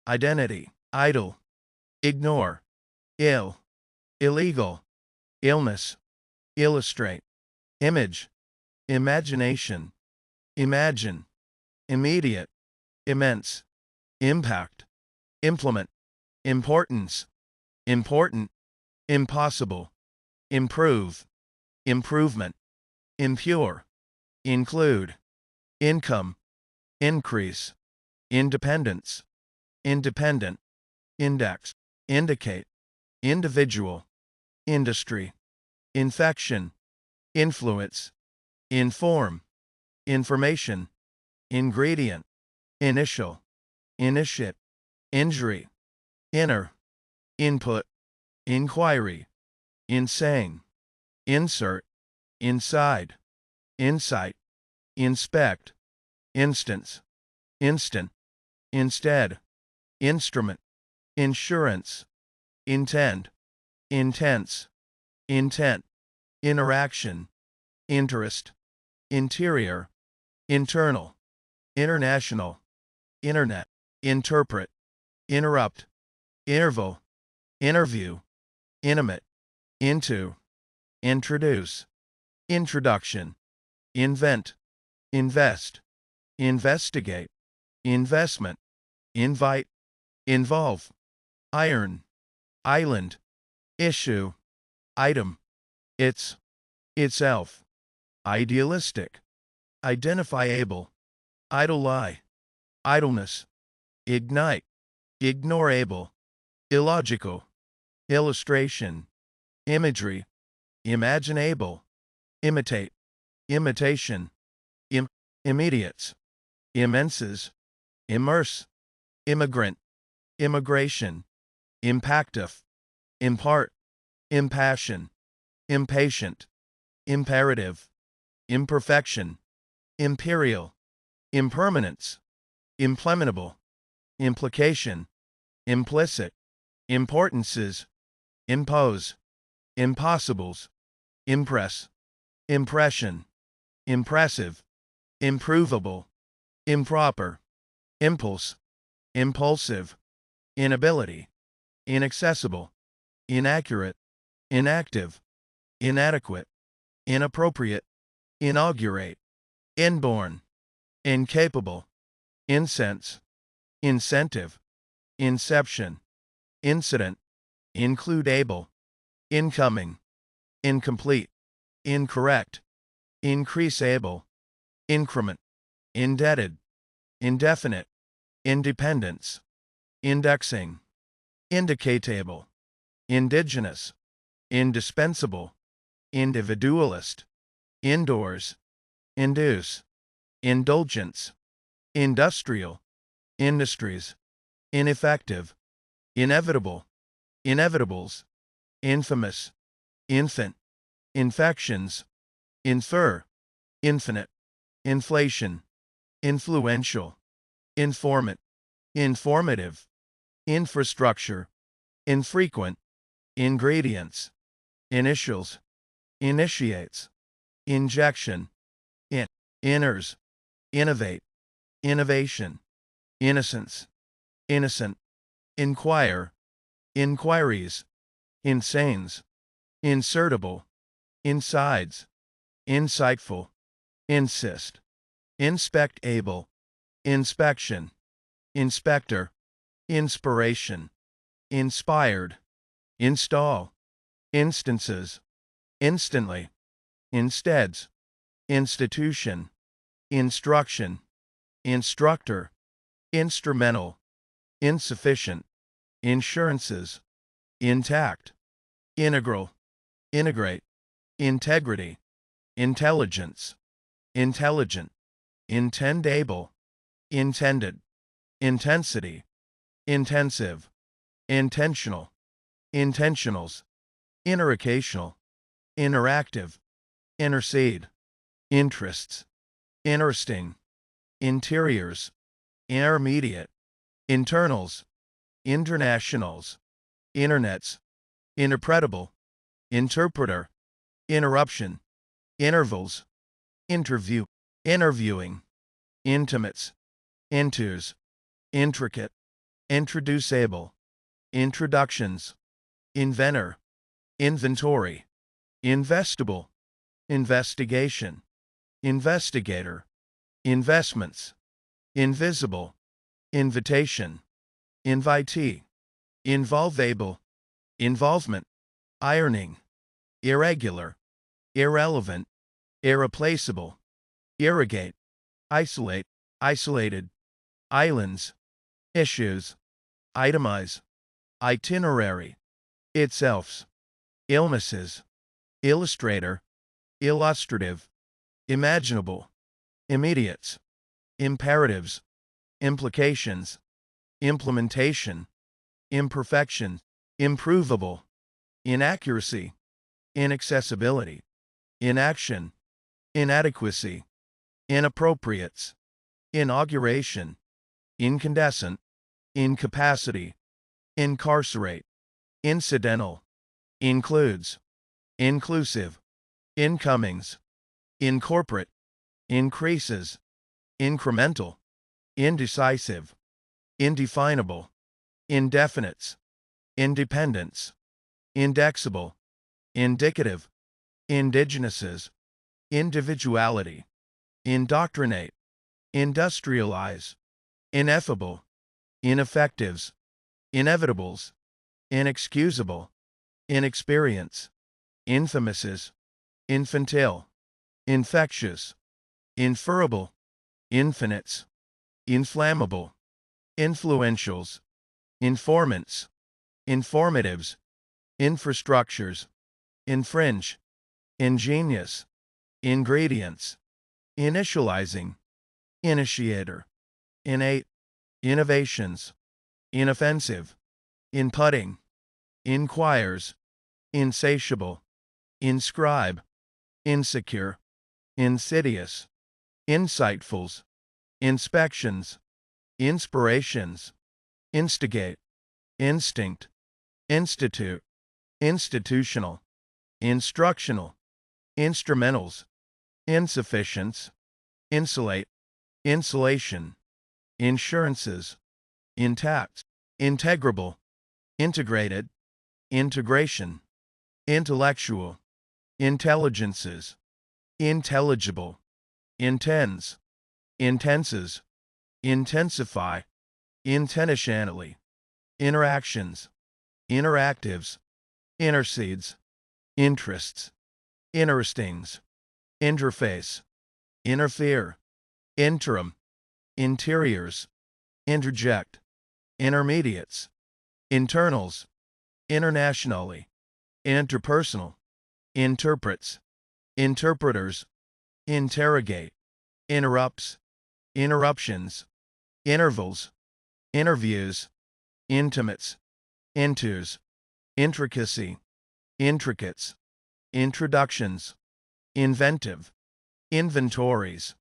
identity, idle, ignore, ill, illegal, illness, illustrate, image, imagination, imagine, immediate, immense, impact, implement, importance, important, impossible, improve, improvement, impure, include, income, increase, independence, independent, index, indicate, individual, industry, infection, influence, inform, information, ingredient, initial, initiate, injury, inner, input, inquiry, insane, insert, inside, insight, inspect, instance, instant, instead, instrument, insurance, intend, intense, intent, interaction, interest, interior, internal, international, internet, interpret, interrupt, interval, interview, intimate, into, introduce, introduction, invent, invest, investigate, investment, invite, involve, iron, island, issue, item, its, itself, idealistic, identifiable, idle, idleness, ignite, ignorable, illogical, illustration, imagery, imaginable, imitate, imitation, immediates, immenses, immerse, immigrant, immigration, impactive, impart, impassion, impatient, imperative, imperfection, imperial, impermanence, implementable, implication, implicit, importances, impose, impossibles, impress, impression, impressive, improvable, improper, impulse, impulsive, inability, inaccessible, inaccurate, inactive, inadequate, inappropriate, inaugurate, inborn, incapable, incense, incentive, inception, incident, include able, incoming, incomplete, incorrect, increase able, increment, indebted, indefinite, independence, indexing, indicatable, indigenous, indispensable, individualist, indoors, induce, indulgence, industrial, industries, ineffective, inevitable, inevitables, infamous, infant, infections, infer, infinite, inflation, influential, informant, informative, infrastructure, infrequent, ingredients, initials, initiates, injection, in, inners, innovate, innovation, innocence, innocent, inquire, inquiries, insanes, insertable, insides, insightful, insist, inspect able, inspection, inspector, inspiration, inspired, install, instances, instantly, insteads, institution, instruction, instructor, instrumental, insufficient, insurances, intact, integral, integrate, integrity, intelligence, intelligent, intendable, intended, intensity, intensive, intentional, intentionals, interoccasional, interactive, intercede, interests, interesting, interiors, intermediate, internals, internationals, internets, interpretable, interpreter, interruption, intervals, interview, interviewing, intimates, enters, intricate, introducible, introductions, inventor, inventory, investable, investigation, investigator, investments, invisible, invitation, invitee, involvable, involvement, ironing, irregular, irrelevant, irreplaceable, irrigate, isolate, isolated, islands, issues, itemize, itinerary, itselfs, illnesses, illustrator, illustrative, imaginable, immediates, imperatives, implications, implementation, imperfection, improvable, inaccuracy, inaccessibility, inaction, inadequacy, inappropriates, inauguration, incandescent, incapacity, incarcerate, incidental, includes, inclusive, incomings, incorporate, increases, incremental, indecisive, indefinable, indefinites, independence, indexable, indicative, indigenous's, individuality, indoctrinate, industrialize, ineffable, ineffectives, inevitables, inexcusable, inexperience, infamouses, infantile, infectious, inferable, infinites, inflammable, influentials, informants, informatives, infrastructures, infringe, ingenious, ingredients, initializing, initiator, innate, innovations, inoffensive, inputting, inquires, insatiable, inscribe, insecure, insidious, insightfuls, inspections, inspirations, instigate, instinct, institute, institutional, instructional, instrumentals, insufficients, insulate, insulation, insurances, intact, integrable, integrated, integration, intellectual, intelligences, intelligible, intends, intenses, intensify, intentionally, interactions, interactives, intercedes, interests, interestings, interface, interfere, interim, interiors, interject, intermediates, internals, internationally, interpersonal, interprets, interpreters, interrogate, interrupts, interruptions, intervals, interviews, intimates, intos, intricacy, intricates, introductions, inventive, inventories,